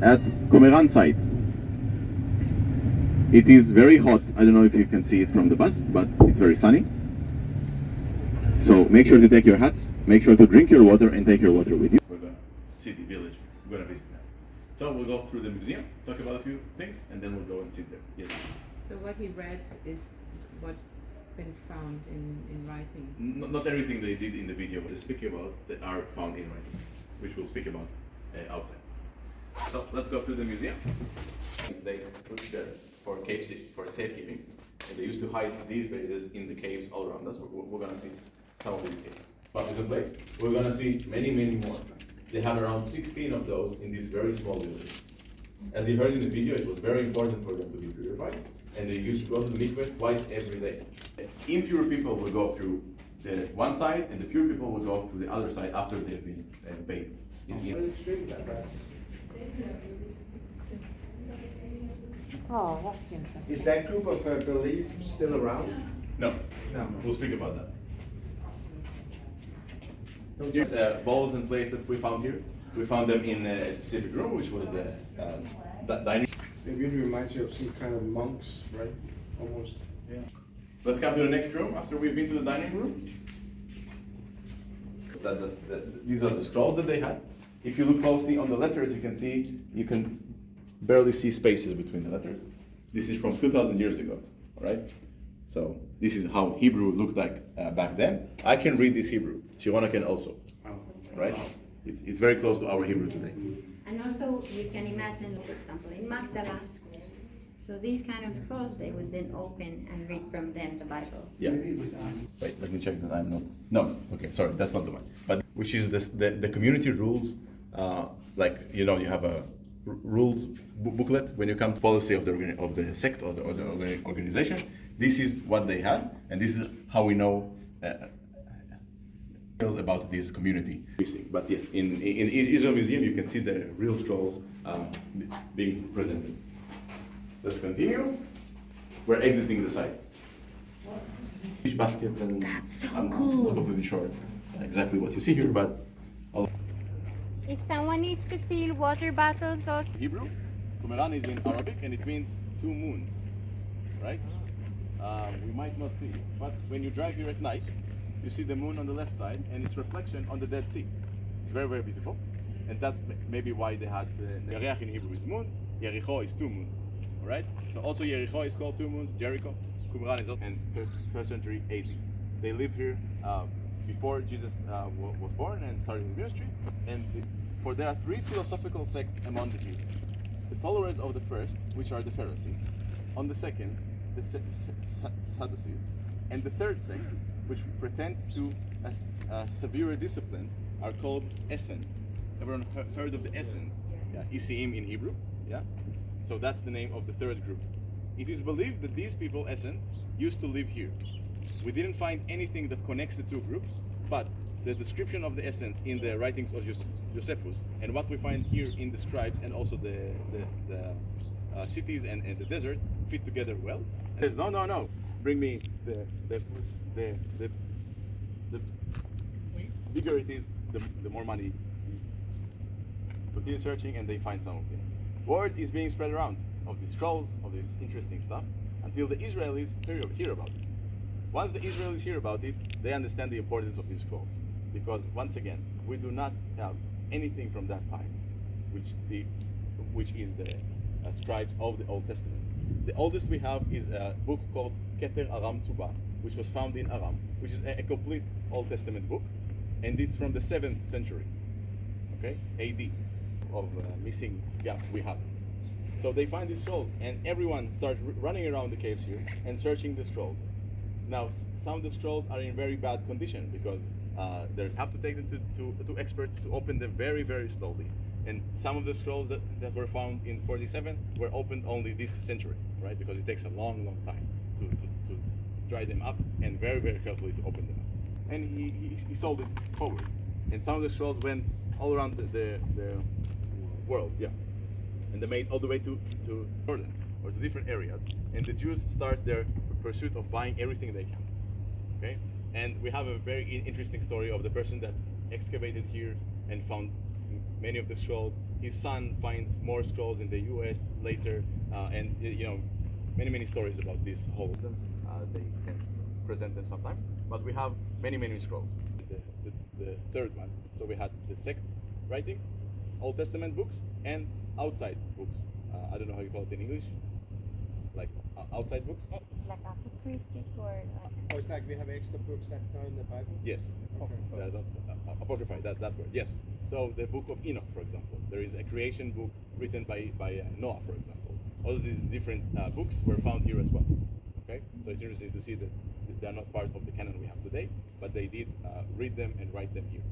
at Qumran site. It is very hot. I don't know if you can see it from the bus, but it's very sunny. So make sure to take your hats, make sure to drink your water and take your water with you. We're going to see the village. We're going to visit that. So we'll go through the museum, talk about a few things, and then we'll go and sit there. Yes. So what he read is what's been found in writing? Not everything they did in the video, but they speak about that are found in writing, which we'll speak about outside. So let's go through the museum. They put together for safekeeping, and they used to hide these bases in the caves all around us. We're going to see some of these caves. But it's a place. We're going to see many, many more. They have around 16 of those in this very small village. As you heard in the video, it was very important for them to be purified, and they used to go to the mikveh twice every day. Impure people will go through the one side, and the pure people will go through the other side after they've been bathed. Oh, that's interesting. Is that group of belief still around? No. No. We'll speak about that. Bowls and plates that we found here. We found them in a specific room, which was the dining. It really reminds you of some kind of monks, right? Almost. Yeah. Let's come to the next room after we've been to the dining room. These are the scrolls that they had. If you look closely on the letters, you can barely see spaces between the letters. This is from 2,000 years ago, all right? So this is how Hebrew looked like back then. I can read this Hebrew. Shirona can also, right? It's very close to our Hebrew today. And also you can imagine, for example, in Magdala, so these kind of scrolls, they would then open and read from them the Bible. Yeah. Wait, let me check that I'm not. No, okay, sorry, that's not the one. But which is the community rules, like you have a rules booklet when you come to policy of the sect or the organization. This is what they had, and this is how we know about this community. But yes, in Israel Museum you can see the real scrolls being presented. Let's continue. We're exiting the site. Fish baskets and That's so I'm cool. not completely sure exactly what you see here, but If someone needs to fill water bottles or Hebrew, Qumran is in Arabic and it means 2 moons, right? We might not see, but when you drive here at night, you see the moon on the left side and its reflection on the Dead Sea. It's very, very beautiful, and that's maybe why they had the Yareach in Hebrew is moon, Jericho is 2 moons, all right? So also Jericho is called 2 moons, Jericho, Qumran is also, and first century AD. They lived here before Jesus was born and started his ministry, and for there are 3 philosophical sects among the Jews. The followers of the first, which are the Pharisees, on the second, the Sadducees, and the third sect, which pretends to a severer discipline, are called Essene. Everyone heard of the Essenes? Yeah, Essene in Hebrew. Yeah, so that's the name of the third group. It is believed that these people, Essenes, used to live here. We didn't find anything that connects the 2 groups, but the description of the Essenes in the writings of Josephus and what we find here in the scribes and also the cities and the desert fit together well. It says, no, bring me the bigger it is, the more money. Continue searching and they find some of them. Word is being spread around of these scrolls, of this interesting stuff, until the Israelis hear about it. Once the Israelis hear about it, they understand the importance of these scrolls. Because once again, we do not have anything from that time, which is the scribes of the Old Testament. The oldest we have is a book called Keter Aram Tzuba, which was found in Aram, which is a complete Old Testament book, and it's from the 7th century, okay, AD, of missing gap we have. So they find these scrolls, and everyone starts running around the caves here and searching the scrolls. Now, some of the scrolls are in very bad condition because they have to take them to experts to open them very, very slowly. And some of the scrolls that were found in 47 were opened only this century, right? Because it takes a long, long time to dry them up and very, very carefully to open them up. And he sold it forward. And some of the scrolls went all around the world, yeah. And they made all the way to Jordan or to different areas. And the Jews start their pursuit of buying everything they can, okay? And we have a very interesting story of the person that excavated here and found many of the scrolls his son finds more scrolls in the U.S. later, and many stories about this whole. They can present them sometimes, but we have many scrolls. The third one. So we had the sect writings, Old Testament books, and outside books. I don't know how you call it in English. Like outside books. It's like apocryphic or like. Oh, it's like we have extra books that's not in the Bible? Yes. Okay. Apocrypha, that word. Yes. So the book of Enoch, for example, there is a creation book written by Noah, for example. All these different books were found here as well. Okay. So it's interesting to see that they are not part of the canon we have today, but they did read them and write them here.